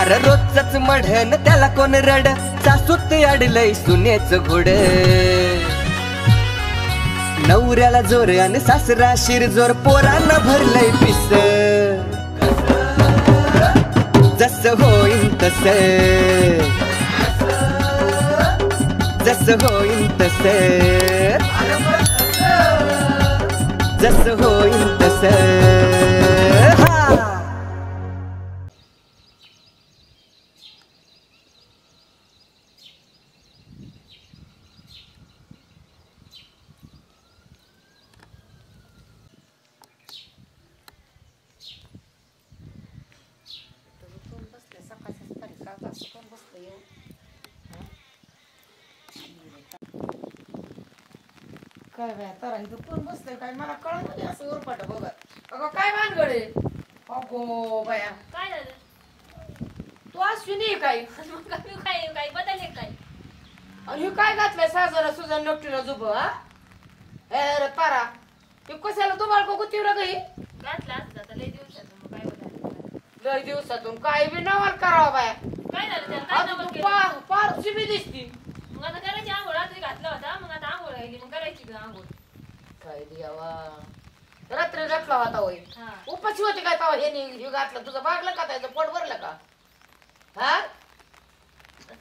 अरे रोजच मढन त्याला कोण रड सासूत अडलय सुनेच घोड नवऱ्याला जोर आणि सासरा शिरजोर पोरांना भरलंय पिस जस होईन तस जस होईन तस जस होईन तस काय बाय तर कोण बसतंय काय मला कळत नाही असं उरपाट बघत अगं काय भानगड आहे अगो बाया काय झालं तू अश्विनी काय मग काय काय बदलले काय आणि हे काय घातलंय साजरा सुजन नकटीला जुब हा अरे तारा हे कशाला तुम्हाला बघू तीव्र गई घातला असता तर लय दिवसात मग काय बदललं लय दिवसातून काय बी नवाल करावा बाया काय झालं त्याला काय नवल केलं पारची बी दिसती मग आता करायची आंघोळ रात्री घातला होता मग आता आंघोळ राहिली मग करायची का आंघोळ काय द्यावा रात्री घातला होता होय हा उपाशी होती काय तवा हे घातलं तुझं भागलं का त्याचं पोट भरलं का हा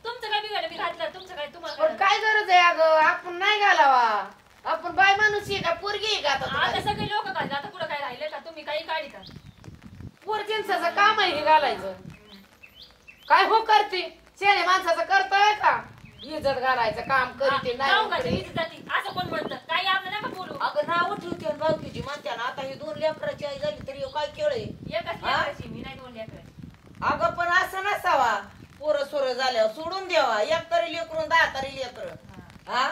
तुमचं काय बिघडलं मी घातलं तुमचं काय तुम्हाला पण काय गरज आहे अगं आपण नाही घालावा आपण बाय माणूस आहे का पोरगी आहे का आता आता सगळे लोक घालतात आता कुठं काय राहिले का तुम्ही काही काढी का पोरजींचं काम आहे हे घालायचं काय हो करते शेणे माणसाचं कर्तव्य का इज्जत घालायचं काम करते जाऊ का नाही जाती असं कोण म्हणतं काही आपलं नका बोलू अगं नाव ठेवते आणि बावकीची म्हणते ना आता ही 2 लेकराची आई झाली तरी ह्यो काय केळ आहे एकच लेकराची मी नाही 2 लेकराची अगं पण असं नसावा पोरं सोरं झाल्यावर सोडून द्यावा एक तरी लेकरून 10 तरी लेकर हा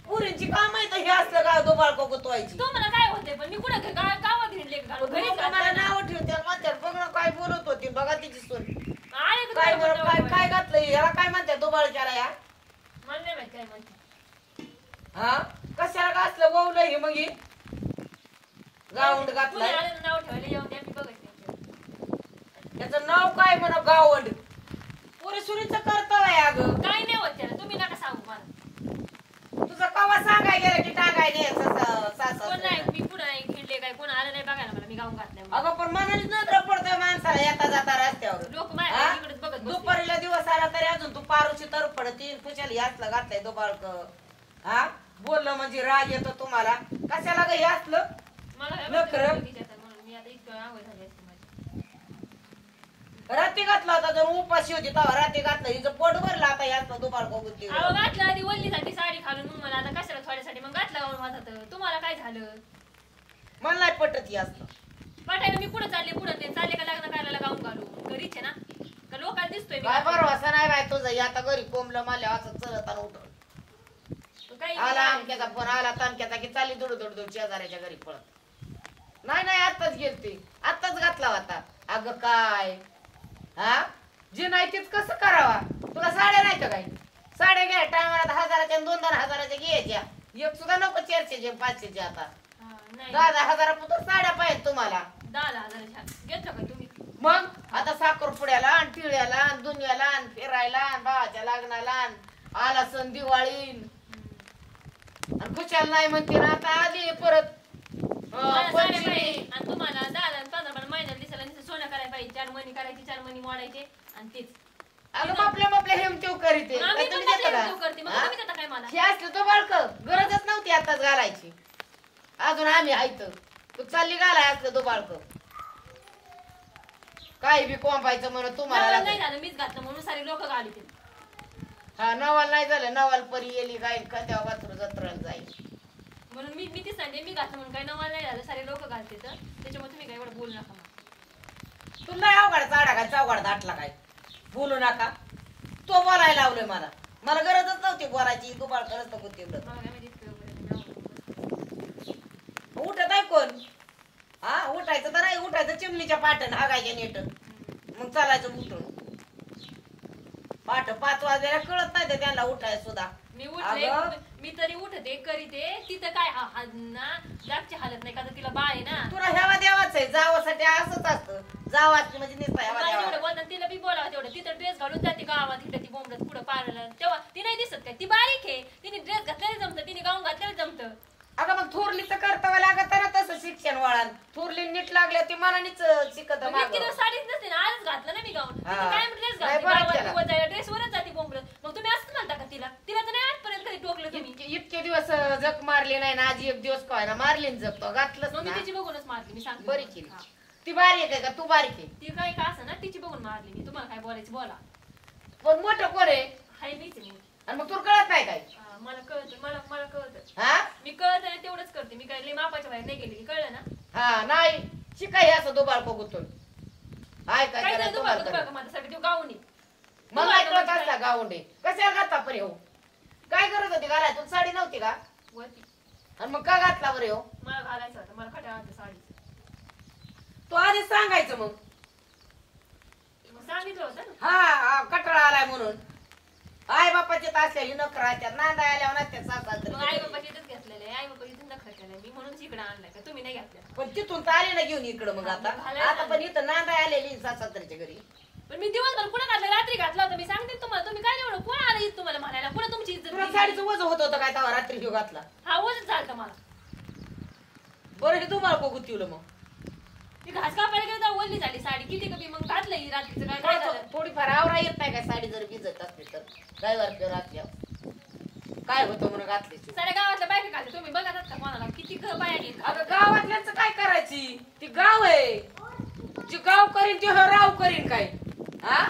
पुरींची काम आहे तर हे असलं काय दोबाळ गुतवायची तुम्हाला काय होते पण मी कुठं गावात हिंडले का घरी मला नाव ठेवते म्हणतात बघ ना काय बोलत होती बघा तिची सून आले काय बरं काय काय घातलं याला काय म्हणतात दोबाळच्याला या मला नाही माहित काय म्हणते हा कशाला घातलं ववलं हे मग हे गावंड घातलं नाव ठेवायला येऊन द्या मी बघायचे त्याचं नाव काय म्हणा गावंड पुरी सुरीचं कर्तव्य आहे अगं काय नाही होत त्याला तुम्ही नका सांगू मला तुझं कवा सांगाय गेलं की टाकाय कोण नाही मी पुढे नाही हिंडले काय कोण आलं नाही बघायला मला मी गाऊन घातल्या अगं पण मनाली नजर पडतोय माणसाला येता जाता रस्त्यावर लोक माझ्या इकडे बघत बसले. दुपारीला दिवस आला तरी अजून तू पारूची तर पडतील खुशाल यातलं घातलंय दोबाळक हा बोललं म्हणजे राग येतो तुम्हाला कशाला ग हे असलं मला काय नखरं. माहिती तिच्यात म्हणून मी आता इतकं आंघोळ झाली असते माझी रात्री घातला होता जर उपाशी होती तेव्हा रात्री घातलं हिचं पोट भरलं आता यातलं दुपार बघून अहो घातलं आधी वल्लीसाठी साडी घालून मग मला आता कशाला थोड्यासाठी मग घातला गाऊन माझा तर तुम्हाला काय झालं मला नाही पटत हे असलं पटायला मी पुढे चालले चालले का लग्न करायला गाऊन घालू घरीच आहे ना का लोकांना दिसतोय मी काय बरं असं नाही बाय तुझं हे आता घरी कोंबलं मला असं चलत आणि उठून काही आला आमक्याचा फोन आला तमक्याचा की चालली दुडू दुडू दुडू शेजाऱ्याच्या घरी पळत नाही आताच गेलते आताच घातला होता अगं काय हा जे नाही तेच कसं करावा तुला साड्या नाही का काही साड्या घ्या टायमाला 1000च्या 2-2 घ्यायच्या एक सुद्धा नको 400 500 आता नाही 10,000 पुतर साड्या पाहिजे तुम्हाला 10,000 घेतलं का तुम्ही मग आता साखरपुड्याला आणि टिळ्याला आणि दुनियाला आणि फिरायला आणि भावाच्या लग्नाला आणि आला सण दिवाळी आणि खुशाल नाही म्हणते ना आता आली परत मला साड्या पाहिजे आणि तुम्हाला 10,000-15,000 महिन्याला दिसायला सोनं करायला पाहिजे 4 महिने करायची 4 महिने मोडायचे आणि तेच अगं आपल्या हेमतेव करीते आम्ही काय पण तुम्ही देता त्याला का? करते मग हा? तुम्ही देता काय मला हे असलं तर बाळक गरजच नव्हती आताच घालायची अजून आम्ही ऐकत तू चालली घालाय असलं तो बाळक काही बी कोंबायचं म्हणून तुम्हाला नवल नाही लागलं. झालं मीच घातलं म्हणून सारे लोक घालते हा नवाल नाही झालं नवाल परी येली गाईल खात्या वाचरू जत्राला जाईल म्हणून मी ती सांगते मी घातलं म्हणून काही नवल नाही झालं सारे लोक घालते तर त्याच्यामुळे तुम्ही काय एवढं बोलू नका मला तू नाही अवघड चाडा काय चौघड दाटला काय बोलू नका तो बोलायला लावलंय मला गरजच नव्हती बोलायची दुबाळ करत नको तेवढं मला काय माहिती इतकं वगैरे नाही. उठत आहे कोण हा उठायचं तर नाही उठायचं चिमणीच्या पाटण हागायच्या नेट मग चालायचं उठून पाठ 5 वाजल्याला कळत नाही तर त्यांना उठाय सुद्धा मी उठले अगं. मी तरी उठते करीते तिथं काय ना जागची हालत नाही का तर तिला बाळ आहे ना तुला ह्यावा देवाच आहे जावासाठी असंच असतं जाव असते म्हणजे निसता मला जेवढं बोलतात तिला बी बोलावं तेवढं. तिथं ड्रेस घालून जाते गावात, तिकडे ती बोंबडत पुढं पारलं तेव्हा ती नाही दिसत काय. ती बारीक आहे, तिने ड्रेस घातलेलं जमतं, तिने गाऊन घातलेलं जमतं. अगं मग थोरलीचं कर्तव्य लागत ना तसं शिक्षण वळण. थोरली नीट लागल्या ती मनानेच शिकत मग इतकी दिवस साडीच नसते ना, आजच घातलं ना मी गाऊन. हा. काय ड्रेस नाही घालते बरं गावात केलं. किंवा जायला ड्रेसवरच जाते बोंबडत. मग तुम्ही असंच म्हणता का तिला? तिला तर नाही आजपर्यंत कधी टोकलं तुम्ही. इतके दिवस जग मारली नाही ना, आजी एक दिवस काय ना मारली ना जग तो घातलंच मग मी ना. तिची बघूनच मारली, मी सांगते. बरी केली. हा. ती बारीक आहे का तू बारीक आहे? ती काही का असं ना, तिची बघून मारली मी. तुम्हाला काय बोलायचं बोला. पण मोठं कोण आहे? हाय मीच आहे. आणि मग तुला कळत नाही काय? हा, मला कळतं, मला कळतं. हा मी कळत नाही तेवढंच करते. मी काय लई मापाच्या बाहेर नाही गेली, कळलं ना. हा नाही शिकाय असं दुबाळ बघून हाय काय काय करायचं नाही तुम्हाला तुम्हाला तरी. माझ्यासाठी तो गाऊन आहे. मला कळत असला गावंडे कशाला घातला परे हो? काय करत होती घालाय? तुला साडी नव्हती का? वरती. आणि मग का घातला बरे हो? मला घालायचं होतं, मला खट्या आवडते साडी. तू आधीच सांगायचं मग. मग सांगितलं होतं ना. हा कटाळा आलाय म्हणून. आई बापाचे असल्या नखरा त्यात नांदा आल्यावर नसत्यात मग आई सासू. बाबा इथंच घेतलेलं आहे. आई बाबा इथून नखर केलंय मी, म्हणून इकडे आणलाय का तुम्ही नाही घेतलं. पण तिथून तर आले ना घेऊन इकडं मग आता पण इथं नांदा आलेली सासऱ्याच्या घरी. पण मी दिवसभर पुढे घातलं, रात्री घातला होता. मी सांगते तुम्हाला, तुम्ही काय एवढं कोण आलं इथं तुम्हाला म्हणायला? पुढे तुमची इज्जत तुला गेली. साडीचं वजन होत होतं काय तेव्हा रात्री घेऊ घातला? हा वजन झालं मला. बरं हे तुम्हाला बघू तिवलं मग. मी घास कापायला गेलो तर ओली झाली साडी. किती कमी मग घातलं ही रात्रीचं काय झालं? थोडीफार आवरा येत नाही काय साडी जर भिजत असली तर? ड्रायव्हर रात्री काय होतं म्हणून घातली तू? साऱ्या गावातल्या बायका घालते. तुम्ही बघा का कोणाला किती बाया घेत. अगं गावातल्यांचं काय करायची? ती गाव आहे, जी गाव करीन ती राव करीन काय? हा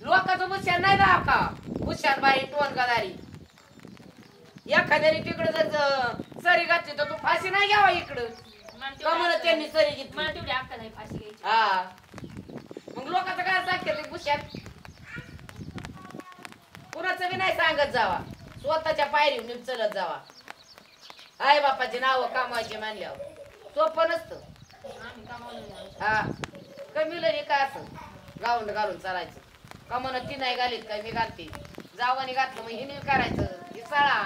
लोकांचं हुशार नाही राव का? हुशार बाई टोनगादारी. एखाद्याने तिकडे जर सरी घातली तर तू फाशी नाही घ्यावा इकडं. का म्हणत त्यांनी सरी घेतली? मला तेवढी अक्कल नाही फाशी घ्यायची. हा मग लोकांचं काय सांगते हुशार? कुणाचं बी नाही सांगत जावा, स्वतःच्या पायरीवर चलत जावा. आई बापाची नाव कामाची मानल्यावर सोपं नसतं. आम्ही कामाला गेलो. हा कमीलं हे काय असं गाऊन घालून चालायचं का म्हणत ती नाही घालीत काय मी घालते. जावाने घातलं मग हिने करायचं ही साळा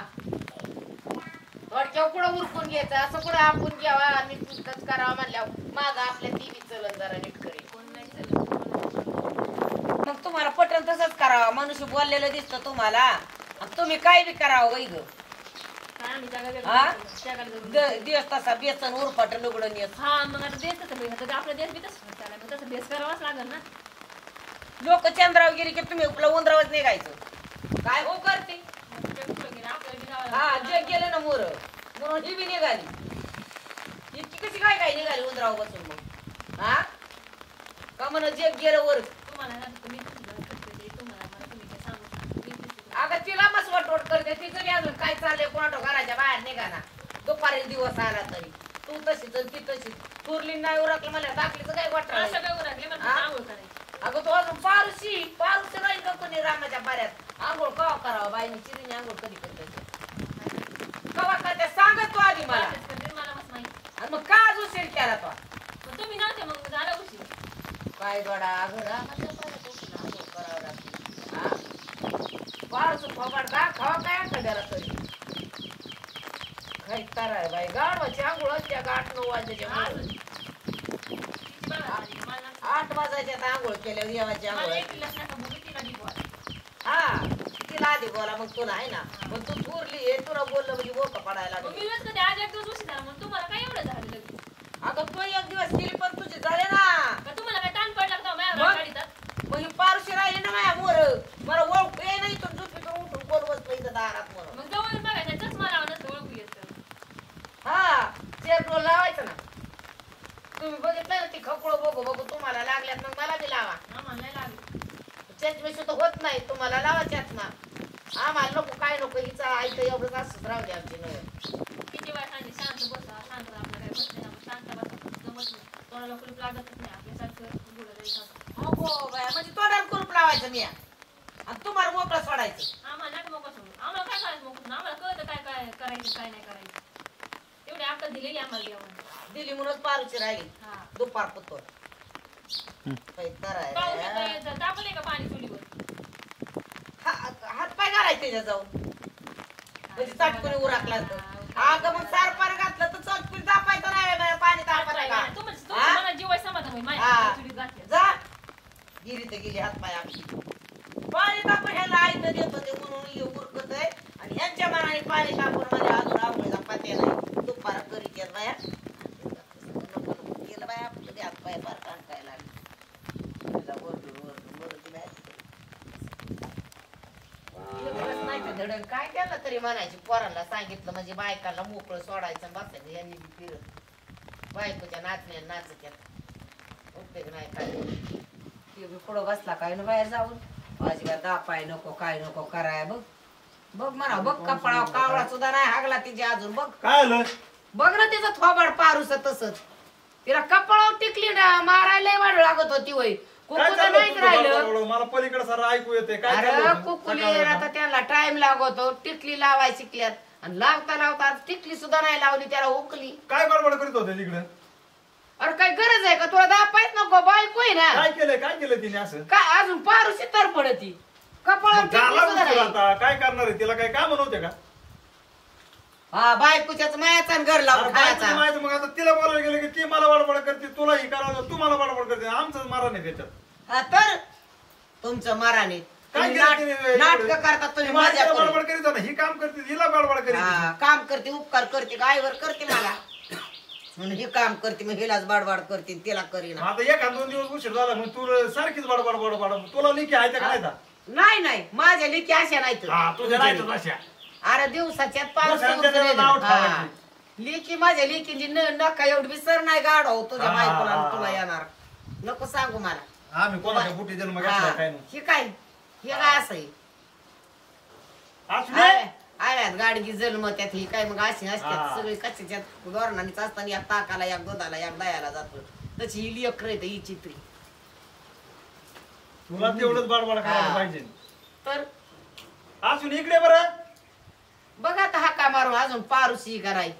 थोडक्या पुढं उरकून घ्यायचं. असं पुढं आपण घ्यावा आणि नुसतंच करावं म्हणल्यावर माग आपल्या ती बी चलन जरा नीट करेल. कोण नाही चालत. मग तुम्हाला पटन तसंच करावं. मनुष्य बोललेलं दिसतं तुम्हाला आणि तुम्ही काय बी करावं वैग. काय आम्ही जागा हा? वेगळं जगाला जाऊ. दिवस तसा बेसन उरफाट लुगडं नेस. हा मग आता देश तसं भेटत तर आपला देश बी तसं चालाय. मग तसं बेस करावाच लागेल ना. लोक चंद्रावर गेली की तुम्ही आपलं उंदरावच निघायचं. काय हो करते? मग ते पुढं गेलं, आपल्याला बी जावं हा लागेल. जग गेलं ना मोर म्हणून ही बी निघाली. इतकी कशी काय काय निघाली उंदरावर बसून मग? हा का म्हणून जग गेलं वर. तुम्हाला ना मी करते तुम्हाला मला तुम्ही काय सांगू मी दिसते. अगं तिला मस्त वटवट करते. तिचं बी अजून काय चाललंय कोणाटो घराच्या बाहेर निघा ना. दुपारी दिवस आला तरी तू तशीच आणि ती तशीच. थोरली नाही उरकलं मला टाकलीचं काय वाटलं? असं काय उरकले मला हा? आंघोळ करायची. अगं तो अजून पारुशी राहील का कोणी रामाच्या पाऱ्यात? आंघोळ कवा करावं बाईने चिरीने आंघोळ कधी करते कवा करते सांगत तू आधी मला. तेच करते, मला मस्त माहिती. आणि मग का आज उशीर केला तो? मग तुम्ही नव्हते मग झाला उशीर. काय दोडा अगं रामाच्या पाऱ्यात उशीर आंघोळ करावं लागते. हा पारुस फवाड का खावा काय आठवड्याला तरी काय कराय बाई. गाडवाची आंघोळ असते का 8-9 वाजल्याच्या अजून. मुळे. तिची बघा झाली. मला 8 वाजायच्या आंघोळ केल्यावर देवाची मला आंघोळ. एकटीलाच नका बघू, तिला बी बोला. हा तिला आधी बोला मग तुला आहे ना. मग तू थोरली हे तुला बोललं म्हणजे बोका पडायला मग लागली. मी रोज कधी आज एक दिवस उशीर झाला म्हणून तुम्हाला काय एवढं झालं लगेच? अगं तू एक दिवस गेली पण तुझे झाले ना. का तुम्हाला काय ताण पडला का माझ्या मग? गाडीत? मग ही पारुशी राहिली ना माझ्या मोर. मला ओळख ये नाही तर झोपेतून उठून बोल बसलं इथं दारात म्हणून. मग जवळ बघायचा चष्मा लावा नसतं ओळखू येत तर. हा चेर डोल लावायचं ना. तुम्ही बघितलं ना ती खपळ बघू बघू तुम्हाला लागल्यात मग मला बी लावा. आम्हाला नाही लागलं. चष्मेशी तर होत नाही तुम्हाला लावायच्यात ना. आम्हाला नको काय नको हिचं आईचं एवढंच असंच राहू दे आमची नवं. किती वेळा सांगितलं शांत बसा, शांत राहा, आपलं काय बसत नाही, आपण शांत बसा, जमत नाही. कोणाला कुलूप लागतच नाही, आपल्यासारखं बोलत जायचं. हो बाया म्हणजे तोंडाला कुलूप लावायचं मी आणि तुम्हाला मोकळं सोडायचं. आम्हाला नका मोकळं सोडू. आम्हाला काय करायचं मोकळं? आम्हाला कळतं काय काय करायचं काय नाही करायचं. तेवढी अक्कल दिलेली आम्हाला देवाने. दिली म्हणून पारुची राहिली हा. दुपार पुतोर. काही पाऊस करायला येतोय, तापलंय का पाणी चुलीवर? हात पाय घालायचे त्याच्या जाऊन म्हणजे चटकुनी उरकला तर. अगं मग सार पार घातलं तर चटकुनी तापायचं नाही पाणी तापायचं का? तुम्हाला जीवाय समाधान होईल. हा. हातपाय आपली पाणी तापून ह्याला आईनं देतो ते म्हणून हे उरकत आहे आणि ह्यांच्या मनाने पाणी तापून मध्ये अजून आवडीचा पात्या नाही दुपारा करीत येत बाया केलं बाया आपलं ते हातपाय फार काढायला लागले नाही तर धडण काय केलं तरी म्हणायची पोरांना सांगितलं म्हणजे बायकांना मोकळं सोडायचं बसायचं यांनी फिरत बायकोच्या नाचण्या नाचत उपयोग नाही काय पुढं बसला काय ना बाहेर जाऊन माझी का दापाय नको काय नको कराय बघ बघ म्हणा बघ कपडा कावळा सुद्धा नाही हागला तिची अजून बघ काय आलं बघ ना तिचं थोबाड पारूस तसंच तिला कपडावर टिकली ना मारायला वाढ लागत होती वय काय कुकू तर चाललं नाहीच तुझं राहिलं बडबड? मला पलीकडे सारं ऐकू येते काय अरे चाललं होतं? कुकुली सकाळपासून. आता त्यांना टाइम लागतो टिकली लावाय शिकल्यात आणि लावता लावता आज टिकली सुद्धा नाही लावली त्याला उकली काय बडबड करीत होते तिकडे अरे काय गरज आहे का तुला दापायच नको बायको आहे ना काय केलं तिने असं काय अजून पारूशी तर पडती कपाळावर मग टिकली झाला सुद्धा उशीर नाही. आता काय करणार आहे तिला काय काम नव्हते का हा बायकोच्याच मायाचा आणि घर अरे लावून बायकोचं खायचा माहिती मग आता तिला बोलायला गेलं की ती मला बडबड करते तुला ही करावं तू मला बडबड करते आमचंच मारा नाही त्याच्यात हा तर तुमचं माराने काय केलं तिने? नाटक करतात तुम्ही ती माझ्याला माझ्या बडबड करीत होता ही काम करते हिला बडबड करीत काम करते उपकार करते गायवर करते मला म्हणून हे काम करते मग हिलाच बाडबाड करते तिला करीना आता एखाद 2 दिवस उशीर झाला मग तू सारखीच बडबड बडबड तुला लिखी आहे त्या काय नाही नाही माझ्या लेखी अशा नाही तुझ्या राहायचं अशा अरे दिवसाच्यात दिवसाच्या त्याला नाव ठेवायचे. लेखी माझ्या लेखीची नका एवढी विसर नाही गाडव तुझ्या हा, बायकोला आणि हा, तुला हा. येणार नको सांगू मला आम्ही कोणाच्या बुटी जन्म घेतला काय नाही हे काय हे काय असं आहे असू दे. आल्यात गाडगी जन्म त्यात ही काय मग अशी असतात हा. सगळी कशाच्या धोरणानेच असताना या ताकाला या दुधाला या दयाला जातो तशी ही लेकर आहे ही चित्री तुला तेवढंच बडबड करायला हा. पाहिजे तर असून इकडे बरं बघा आता हाका मारून अजून पारुशी कराय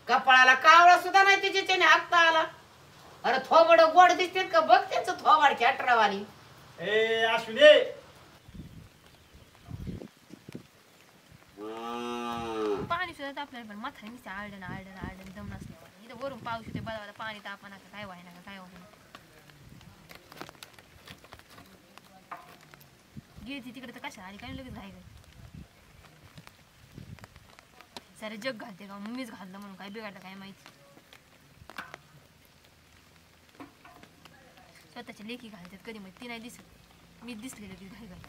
कपाळाला कावळा सुद्धा नाही तिच्या त्याने हाकता आला अरे थोबड गोड दिसते का बघ त्यांचं थोबाड खेटरावानी ए अश्विन ये पाणी सुद्धा आपल्याला पण म्हातारी नुसते आळडण दम नसल्यावर इथं वरून पाऊस येते बळाला पाणी तापा नका काय व्हाय नका काय व्हाय गेली तिकडे तर कशा आली काय लगेच घाई गई सारे जग घालते का मीच घाललं म्हणून काय बिघडलं काय माहिती स्वतःच्या लेखी घालतात कधी माहिती ती नाही दिसत मी दिसलेलं ती घाई घाल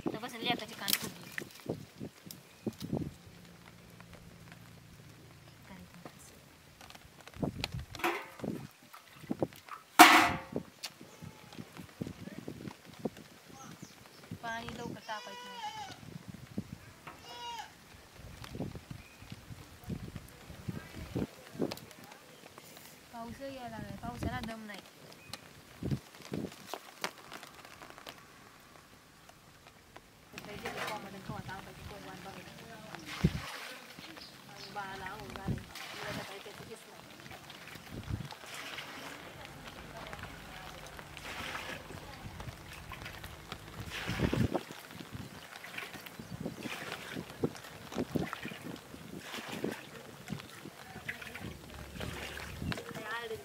तर बस लेकाची कान फुटली पाणी लवकर तापायचं नाही पाऊस यायला लागलाय पावसाला दम नाही बाळाला आंघोळ घालायची काही त्याचं दिसलं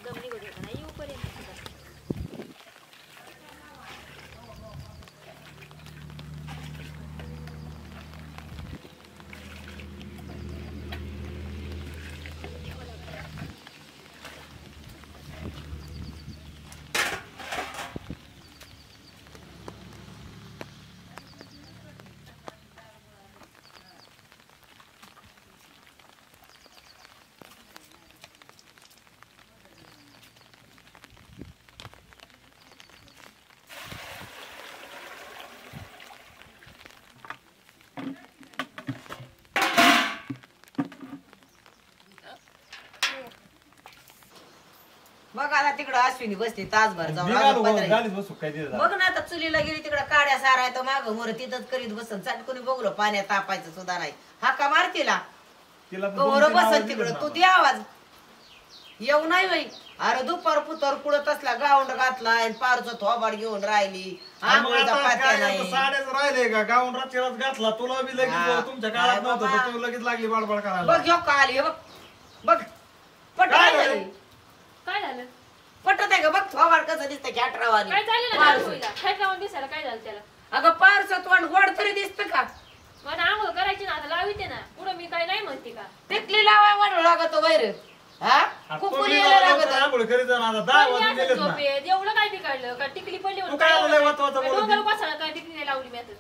दम निघत होता ना येऊपर्यंत बघ आता तिकडं अश्विनी बसली तासभर जाऊन निघालो अजून पत्रे. गाडीत बसू काय तिथे बघ ना आता चुलीला गेली तिकडं काड्या साराय तर माग मोर तिथंच करीत बसन चाट कोणी बघलो पाण्यात तापायचं सुद्धा नाही हाका मार तिला तिला तर कवर 2-3 आवाज बसन दिले तिकडं ना. तू दे आवाज येऊ नाही बाई अरे दुपार पुतर कुडत असला गाऊंड घातलाय पारचं थोबाड घेऊन राहिली आणि मग आंघोळीचा आता पात्या काय नाही आता साड्याच राहिले का गाऊन रात्रीलाच घातला तुला बी हा. लगेच तुमच्या काळात काय नव्हतं बाबा. तर तू लगेच लागली बडबड करायला बघ ह्यो का आली हे बघ बघ पट काय काय झालं? झाली काय झालं पटत आहे का बघ थोबाड कसं दिसतं कॅटरावानी काय झालं ना होईला थेट लावून दिसायला काय झालं त्याला अगं पारसं तोंड गोड तरी दिसतं का मला आंघोळ करायची ना आता लाविते ना पुढं मी काय नाही म्हणते का टिकली लावाय म्हणू लागत वैर हा कुकुली यायला लागत आंघोळ करीत जा ना आता 10 वाजून गेलेत ना झोपेत एवढं काय बिघडलं का टिकली पडली तू काय आलं लय वाचवाचं बोलत डोंगर बसायला काय टिकली नाही लावली मी आता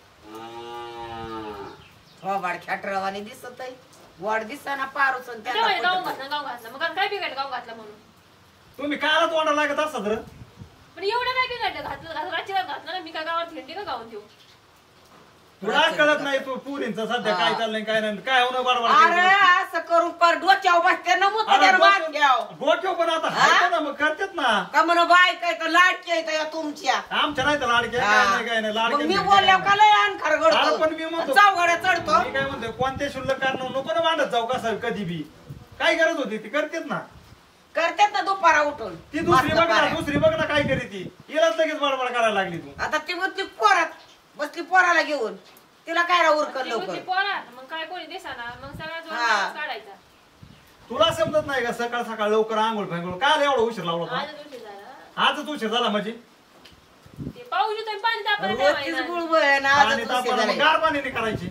थोबाड कॅटरावानी दिसत आहे वाढ दिसताना पारूस आणि त्याला गाव पटत. घातला गाव घातला मग आता काय बिघडलं गाव घातला म्हणून तुम्ही कायला तोंडा लागत असतात रे पण एवढं काय बिघडलं घातलं रात्री घातलं ना मी काय गावात थंडी का गाऊन देऊ तुला कळत नाही तू पुरींचं सध्या काय चाललंय काय नाही काय होणं बडबड अरे करते. असं करून पर डोक्यावर बसते नमूद अरे त्याला मान डोक्यावर- घ्याव डोक्यावर पण आता हाय ना मग करतेत ना का म्हण बाय काय तर लाडकी आहे त्या तुमच्या आमच्या नाही तर लाडके काय नाही मग लाडके मी बोलल्यावर का लय अन अरे पण मी खरगडतो म्हणतो- चौघड्या चढतो मी काय म्हणतो कोणत्या शुल्लक कारण नको ना मांडत जाऊ कसं कधी बी काय गरज होती ती करतेत ना करतात ना दुपारा उठून ती दुसरी मस्त बघ ना पाऱ्या. दुसरी बघ ना काय करी ती हिलाच लगेच बडबड करायला लागली तू आता ती बसली पोरात बसली पोराला घेऊन तिला काय उरकल ती लवकर होती पोरात मग काय कोणी दिसाना मग सगळा हा. जोर काढायचा तुला समजत नाही का सकाळ सकाळ लवकर आंघोळ फांगोळ काय एवढा उशीर लावला होता आजच उशीर झाला आजच उशीर झाला म्हणजे ते पाऊस येतोय पाणी तापायला रोजचीच ठेवायला. गुळबळ आहे ना आणि आजच उशीर तापाला मग झालाय. गार पाण्याने करायची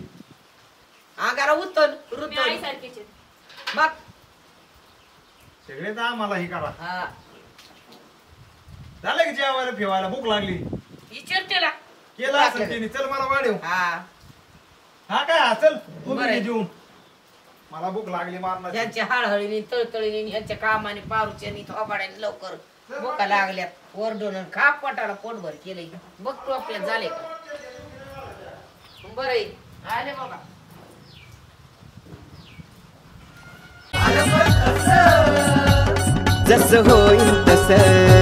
अंगारा उतल मी ऋतल आईसारखीच आहे. बघ सगळे तर आम्हाला ही करा हा झालं की जेवायला फिवायला भूक लागली विचार तिला केलं असेल तिने चल मला वाढव हा हा काय हा चल तू बरं आहे. बी जेवून मला भूक लागली मारणार ज्यांच्या हळहळीने तळतळीने ह्यांच्या कामाने पारुच्याने थोबाड्याने लवकर भुका लागल्यात ओरडून खा पोटाला पोटभर केलंय बघ तू आपल्यात झाले का बरं आहे. आले बाबा जसं होईल तसं